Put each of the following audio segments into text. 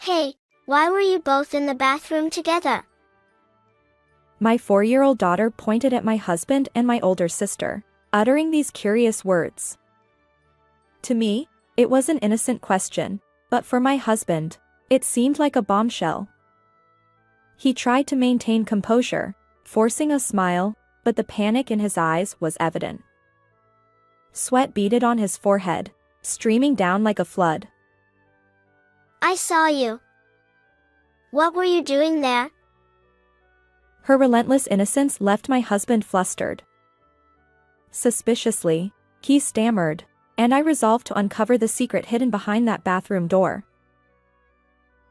Hey, why were you both in the bathroom together? My 4-year-old daughter pointed at my husband and my older sister, uttering these curious words. To me, it was an innocent question, but for my husband, it seemed like a bombshell. He tried to maintain composure, forcing a smile, but the panic in his eyes was evident. Sweat beaded on his forehead, streaming down like a flood. I saw you. What were you doing there? Her relentless innocence left my husband flustered. Suspiciously, he stammered, and I resolved to uncover the secret hidden behind that bathroom door.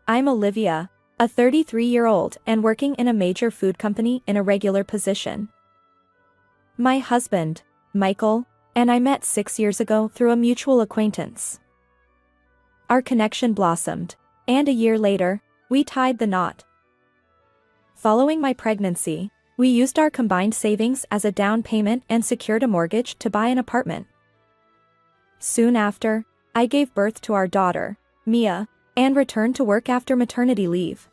I'm Olivia, a 33-year-old and working in a major food company in a regular position. My husband, Michael, and I met 6 years ago through a mutual acquaintance. Our connection blossomed, and a year later, we tied the knot. Following my pregnancy, we used our combined savings as a down payment and secured a mortgage to buy an apartment. Soon after, I gave birth to our daughter, Mia, and returned to work after maternity leave.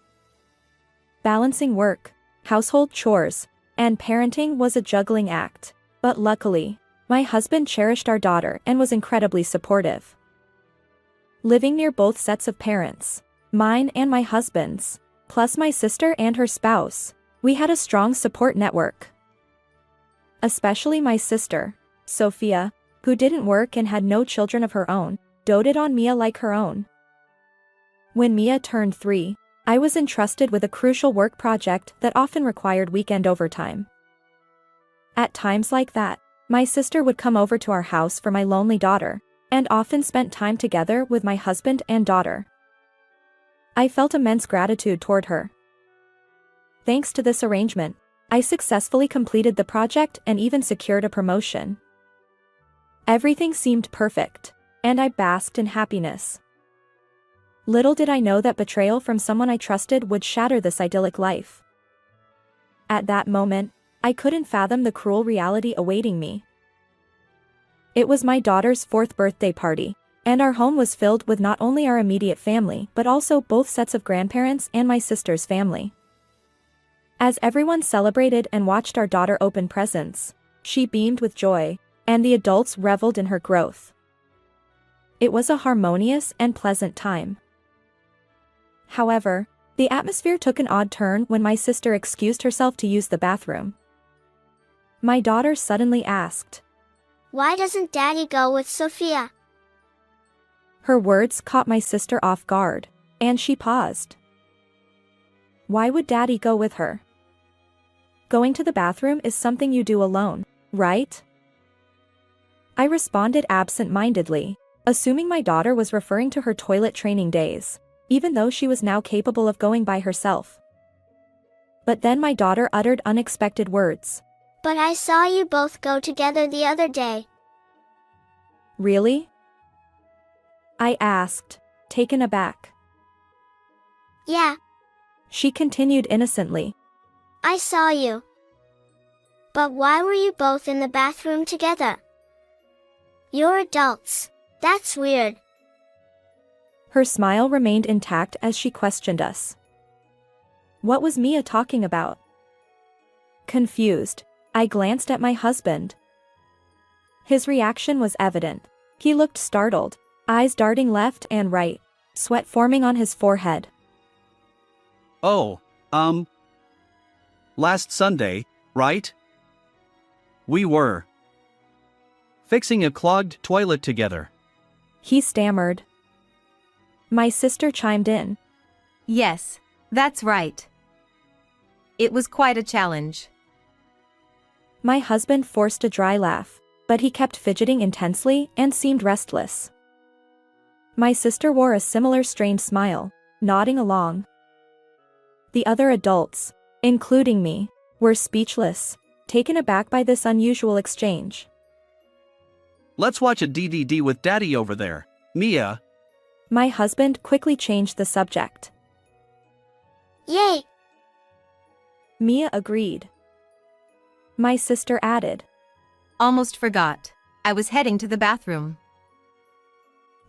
Balancing work, household chores, and parenting was a juggling act, but luckily, my husband cherished our daughter and was incredibly supportive. Living near both sets of parents, mine and my husband's, plus my sister and her spouse, we had a strong support network. Especially my sister, Sophia, who didn't work and had no children of her own, doted on Mia like her own. When Mia turned 3, I was entrusted with a crucial work project that often required weekend overtime. At times like that, my sister would come over to our house for my lonely daughter, and often spent time together with my husband and daughter. I felt immense gratitude toward her. Thanks to this arrangement, I successfully completed the project and even secured a promotion. Everything seemed perfect, and I basked in happiness. Little did I know that betrayal from someone I trusted would shatter this idyllic life. At that moment, I couldn't fathom the cruel reality awaiting me. It was my daughter's 4th birthday party, and our home was filled with not only our immediate family but also both sets of grandparents and my sister's family. As everyone celebrated and watched our daughter open presents, she beamed with joy, and the adults reveled in her growth. It was a harmonious and pleasant time. However, the atmosphere took an odd turn when my sister excused herself to use the bathroom. My daughter suddenly asked, Why doesn't Daddy go with Sophia? Her words caught my sister off guard, and she paused. Why would Daddy go with her? Going to the bathroom is something you do alone, right? I responded absent-mindedly, assuming my daughter was referring to her toilet training days, even though she was now capable of going by herself. But then my daughter uttered unexpected words. But I saw you both go together the other day. Really? I asked, taken aback. Yeah, She continued innocently. I saw you. But why were you both in the bathroom together? You're adults. That's weird. Her smile remained intact as she questioned us. What was Mia talking about? Confused, I glanced at my husband. His reaction was evident. He looked startled, eyes darting left and right, sweat forming on his forehead. Oh, last Sunday, right? We were fixing a clogged toilet together. He stammered. My sister chimed in. Yes, that's right. It was quite a challenge. My husband forced a dry laugh, but he kept fidgeting intensely and seemed restless. My sister wore a similar strained smile, nodding along. The other adults, including me, were speechless, taken aback by this unusual exchange. Let's watch a DVD with Daddy over there, Mia. My husband quickly changed the subject. Yay! Mia agreed. My sister added. Almost forgot. I was heading to the bathroom.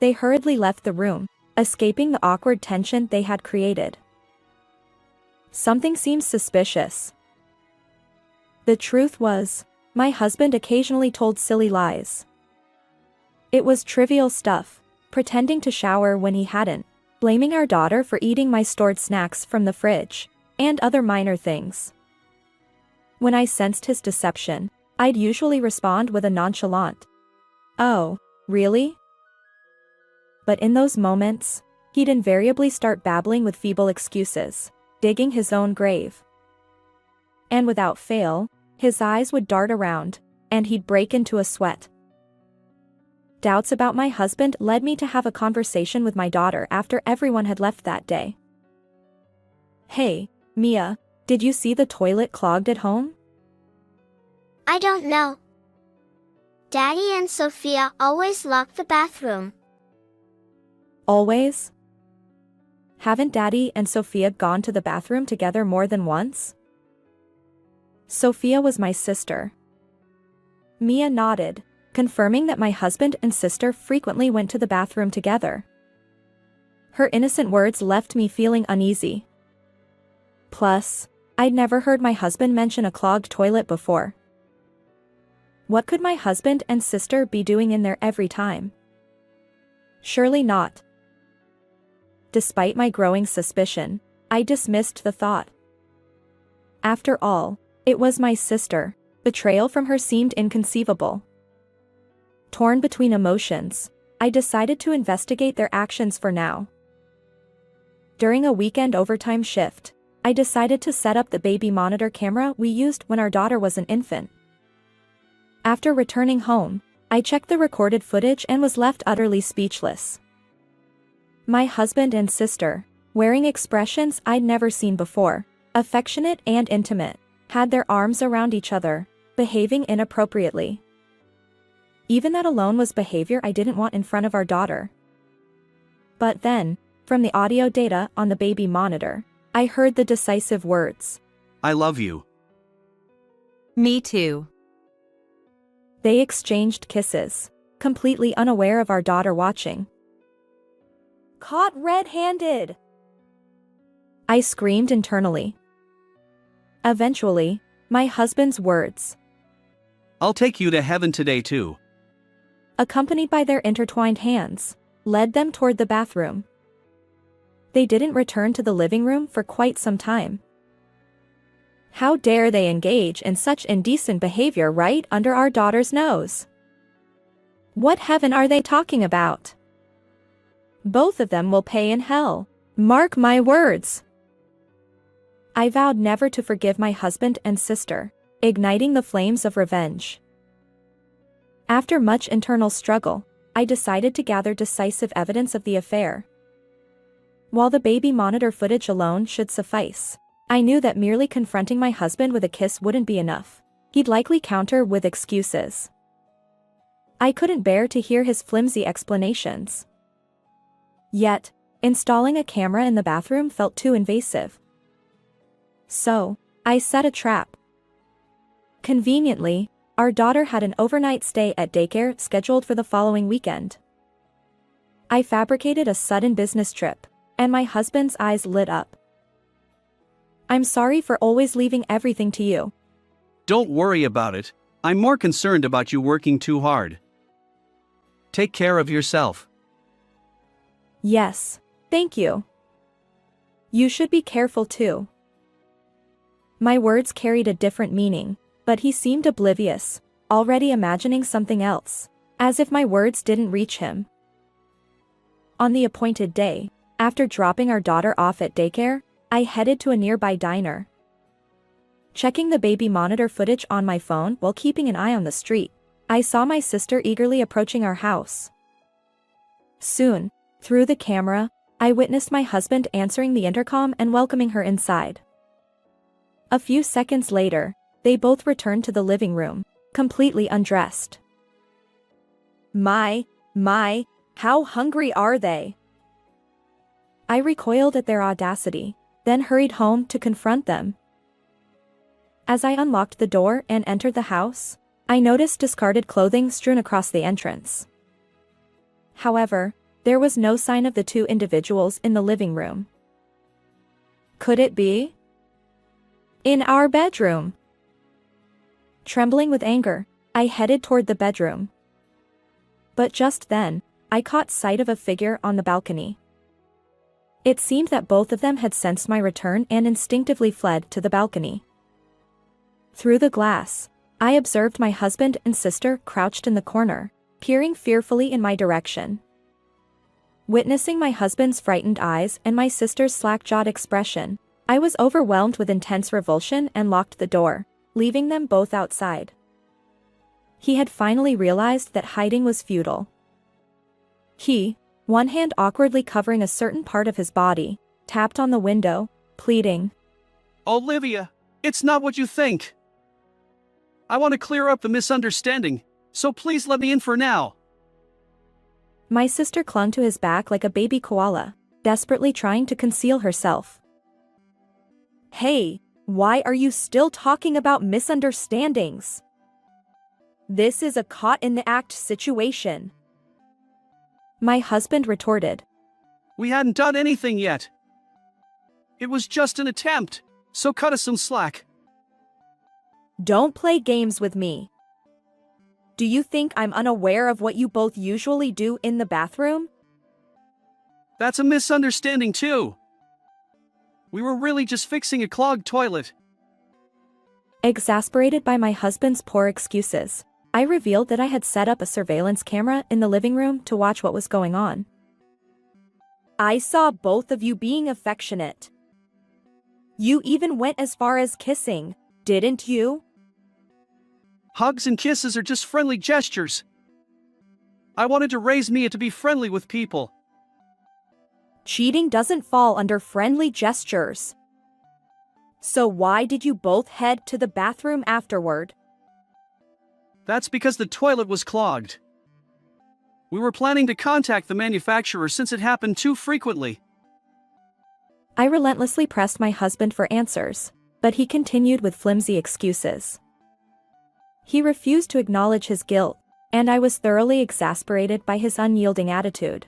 They hurriedly left the room, escaping the awkward tension they had created. Something seemed suspicious. The truth was, my husband occasionally told silly lies. It was trivial stuff, pretending to shower when he hadn't, blaming our daughter for eating my stored snacks from the fridge, and other minor things. When I sensed his deception, I'd usually respond with a nonchalant, "Oh, really?" But in those moments, he'd invariably start babbling with feeble excuses, digging his own grave. And without fail, his eyes would dart around, and he'd break into a sweat. Doubts about my husband led me to have a conversation with my daughter after everyone had left that day. "Hey, Mia, did you see the toilet clogged at home?" I don't know. Daddy and Sophia always lock the bathroom. Always? Haven't Daddy and Sophia gone to the bathroom together more than once? Sophia was my sister. Mia nodded, confirming that my husband and sister frequently went to the bathroom together. Her innocent words left me feeling uneasy. Plus, I'd never heard my husband mention a clogged toilet before. What could my husband and sister be doing in there every time? Surely not. Despite my growing suspicion, I dismissed the thought. After all, it was my sister. Betrayal from her seemed inconceivable. Torn between emotions, I decided to investigate their actions for now. During a weekend overtime shift, I decided to set up the baby monitor camera we used when our daughter was an infant. After returning home, I checked the recorded footage and was left utterly speechless. My husband and sister, wearing expressions I'd never seen before, affectionate and intimate, had their arms around each other, behaving inappropriately. Even that alone was behavior I didn't want in front of our daughter. But then, from the audio data on the baby monitor, I heard the decisive words, "I love you." Me too. They exchanged kisses, completely unaware of our daughter watching. Caught red-handed! I screamed internally. Eventually, my husband's words, "I'll take you to heaven today too," accompanied by their intertwined hands, led them toward the bathroom. They didn't return to the living room for quite some time. How dare they engage in such indecent behavior right under our daughter's nose? What heaven are they talking about? Both of them will pay in hell. Mark my words. I vowed never to forgive my husband and sister, igniting the flames of revenge. After much internal struggle, I decided to gather decisive evidence of the affair. While the baby monitor footage alone should suffice, I knew that merely confronting my husband with a kiss wouldn't be enough. He'd likely counter with excuses. I couldn't bear to hear his flimsy explanations. Yet, installing a camera in the bathroom felt too invasive. So, I set a trap. Conveniently, our daughter had an overnight stay at daycare scheduled for the following weekend. I fabricated a sudden business trip, and my husband's eyes lit up. "I'm sorry for always leaving everything to you." "Don't worry about it. I'm more concerned about you working too hard. Take care of yourself." "Yes, thank you. You should be careful too." My words carried a different meaning, but he seemed oblivious, already imagining something else, as if my words didn't reach him. On the appointed day, after dropping our daughter off at daycare, I headed to a nearby diner. Checking the baby monitor footage on my phone while keeping an eye on the street, I saw my sister eagerly approaching our house. Soon, through the camera, I witnessed my husband answering the intercom and welcoming her inside. A few seconds later, they both returned to the living room, completely undressed. My, how hungry are they? I recoiled at their audacity, then hurried home to confront them. As I unlocked the door and entered the house, I noticed discarded clothing strewn across the entrance. However, There was no sign of the two individuals in the living room. Could it be? In our bedroom. Trembling with anger, I headed toward the bedroom. But just then, I caught sight of a figure on the balcony. It seemed that both of them had sensed my return and instinctively fled to the balcony. Through the glass, I observed my husband and sister crouched in the corner, peering fearfully in my direction. Witnessing my husband's frightened eyes and my sister's slack-jawed expression, I was overwhelmed with intense revulsion and locked the door, leaving them both outside. He had finally realized that hiding was futile. He, one hand awkwardly covering a certain part of his body, tapped on the window, pleading, Olivia, it's not what you think. I want to clear up the misunderstanding, so please let me in for now. My sister clung to his back like a baby koala, desperately trying to conceal herself. Hey, why are you still talking about misunderstandings? This is a caught-in-the-act situation. My husband retorted. We hadn't done anything yet. It was just an attempt, so cut us some slack. Don't play games with me. Do you think I'm unaware of what you both usually do in the bathroom? That's a misunderstanding too. We were really just fixing a clogged toilet. Exasperated by my husband's poor excuses, I revealed that I had set up a surveillance camera in the living room to watch what was going on. I saw both of you being affectionate. You even went as far as kissing, didn't you? Hugs and kisses are just friendly gestures. I wanted to raise Mia to be friendly with people. Cheating doesn't fall under friendly gestures. So why did you both head to the bathroom afterward? That's because the toilet was clogged. We were planning to contact the manufacturer since it happened too frequently. I relentlessly pressed my husband for answers, but he continued with flimsy excuses. He refused to acknowledge his guilt, and I was thoroughly exasperated by his unyielding attitude.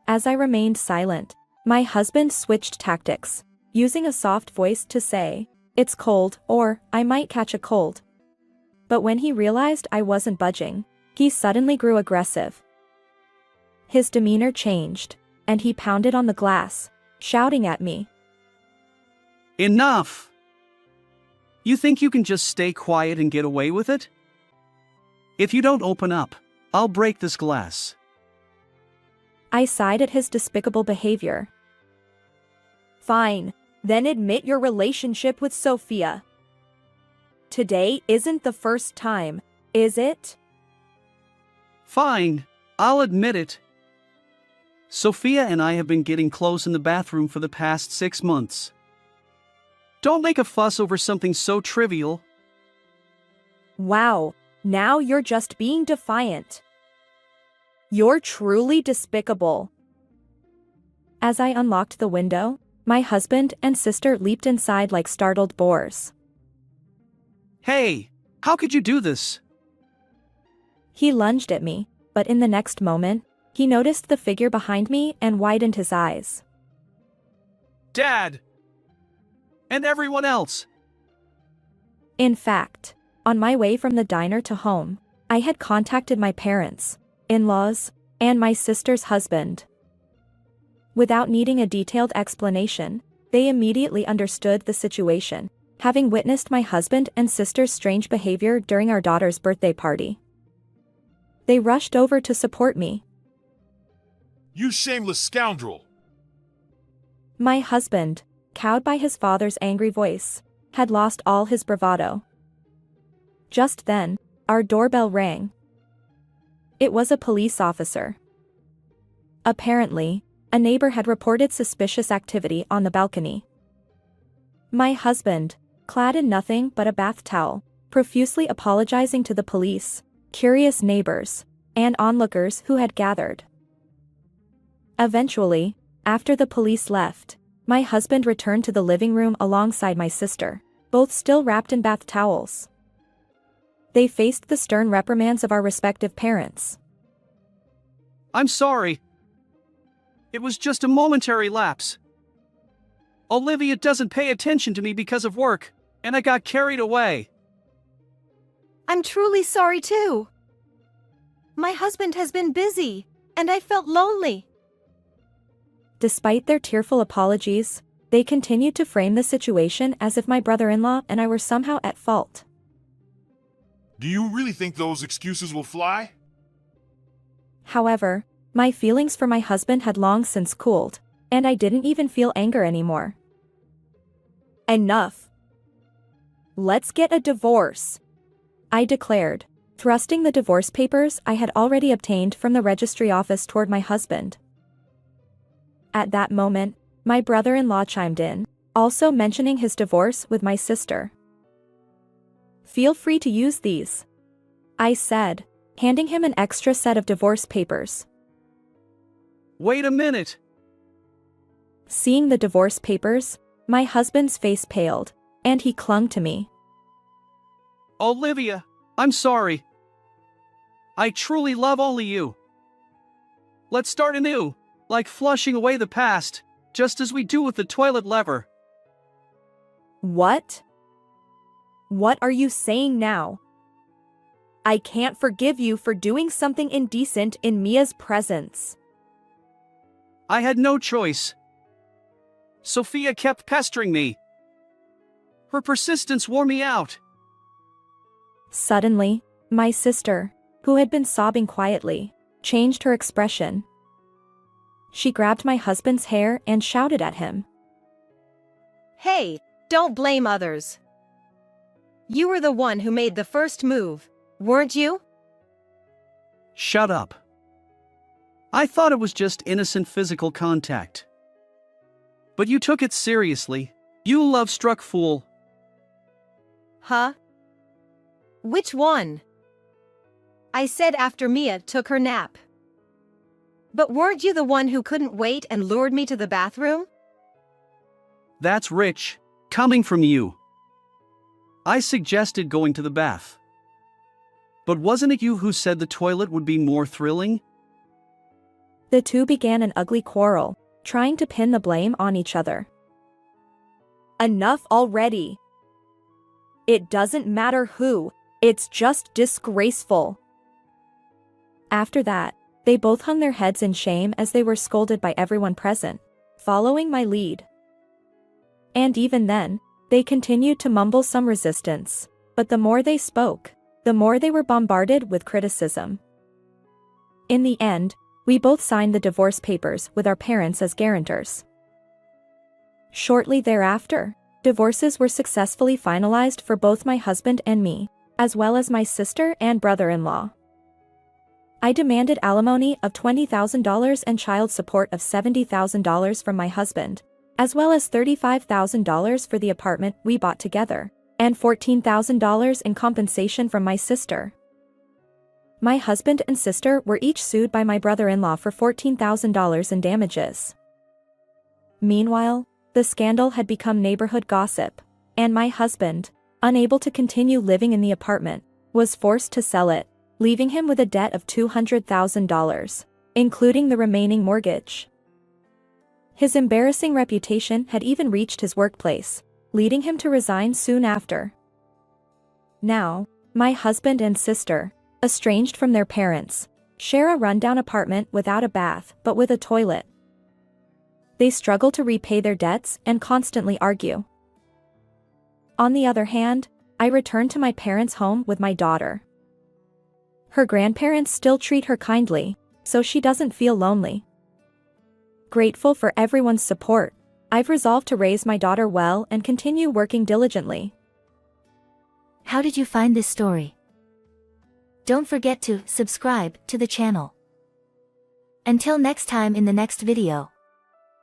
As I remained silent, my husband switched tactics, using a soft voice to say, "It's cold," or "I might catch a cold." But when he realized I wasn't budging, he suddenly grew aggressive. His demeanor changed, and he pounded on the glass, shouting at me. Enough! You think you can just stay quiet and get away with it? If you don't open up, I'll break this glass. I sighed at his despicable behavior. Fine, then admit your relationship with Sophia. Today isn't the first time, is it? Fine, I'll admit it. Sophia and I have been getting close in the bathroom for the past 6 months. Don't make a fuss over something so trivial. Wow, now you're just being defiant. You're truly despicable. As I unlocked the window, my husband and sister leaped inside like startled boars. Hey, how could you do this? He lunged at me, but in the next moment, he noticed the figure behind me and widened his eyes. Dad! And everyone else! In fact, on my way from the diner to home, I had contacted my parents, in-laws, and my sister's husband. Without needing a detailed explanation, they immediately understood the situation, having witnessed my husband and sister's strange behavior during our daughter's birthday party. They rushed over to support me. You shameless scoundrel! My husband, cowed by his father's angry voice, had lost all his bravado. Just then, our doorbell rang. It was a police officer. Apparently, a neighbor had reported suspicious activity on the balcony. My husband, clad in nothing but a bath towel, profusely apologizing to the police, curious neighbors, and onlookers who had gathered. Eventually, after the police left, my husband returned to the living room alongside my sister, both still wrapped in bath towels. They faced the stern reprimands of our respective parents. I'm sorry. It was just a momentary lapse. Olivia doesn't pay attention to me because of work, and I got carried away. I'm truly sorry too. My husband has been busy, and I felt lonely. Despite their tearful apologies, they continued to frame the situation as if my brother-in-law and I were somehow at fault. Do you really think those excuses will fly? However, my feelings for my husband had long since cooled, and I didn't even feel anger anymore. Enough. Let's get a divorce, I declared, thrusting the divorce papers I had already obtained from the registry office toward my husband. At that moment, my brother-in-law chimed in, also mentioning his divorce with my sister. Feel free to use these, I said, handing him an extra set of divorce papers. Wait a minute. Seeing the divorce papers, my husband's face paled, and he clung to me. Olivia, I'm sorry. I truly love only you. Let's start anew, like flushing away the past, just as we do with the toilet lever. What? What are you saying now? I can't forgive you for doing something indecent in Mia's presence. I had no choice. Sophia kept pestering me. Her persistence wore me out. Suddenly, my sister, who had been sobbing quietly, changed her expression. She grabbed my husband's hair and shouted at him. Hey, don't blame others. You were the one who made the first move, weren't you? Shut up. I thought it was just innocent physical contact. But you took it seriously, you love-struck fool. Huh? Which one? I said after Mia took her nap. But weren't you the one who couldn't wait and lured me to the bathroom? That's rich, coming from you. I suggested going to the bath. But wasn't it you who said the toilet would be more thrilling? The two began an ugly quarrel, trying to pin the blame on each other. Enough already. It doesn't matter who, it's just disgraceful. After that, they both hung their heads in shame as they were scolded by everyone present, following my lead. And even then, they continued to mumble some resistance, but the more they spoke, the more they were bombarded with criticism. In the end, we both signed the divorce papers with our parents as guarantors. Shortly thereafter, divorces were successfully finalized for both my husband and me, as well as my sister and brother-in-law. I demanded alimony of $20,000 and child support of $70,000 from my husband, as well as $35,000 for the apartment we bought together, and $14,000 in compensation from my sister. My husband and sister were each sued by my brother-in-law for $14,000 in damages. Meanwhile, the scandal had become neighborhood gossip, and my husband, unable to continue living in the apartment, was forced to sell it, leaving him with a debt of $200,000, including the remaining mortgage. His embarrassing reputation had even reached his workplace, leading him to resign soon after. Now, my husband and sister, estranged from their parents, share a rundown apartment without a bath but with a toilet. They struggle to repay their debts and constantly argue. On the other hand, I return to my parents' home with my daughter. Her grandparents still treat her kindly, so she doesn't feel lonely. Grateful for everyone's support, I've resolved to raise my daughter well and continue working diligently. How did you find this story? Don't forget to subscribe to the channel. Until next time in the next video.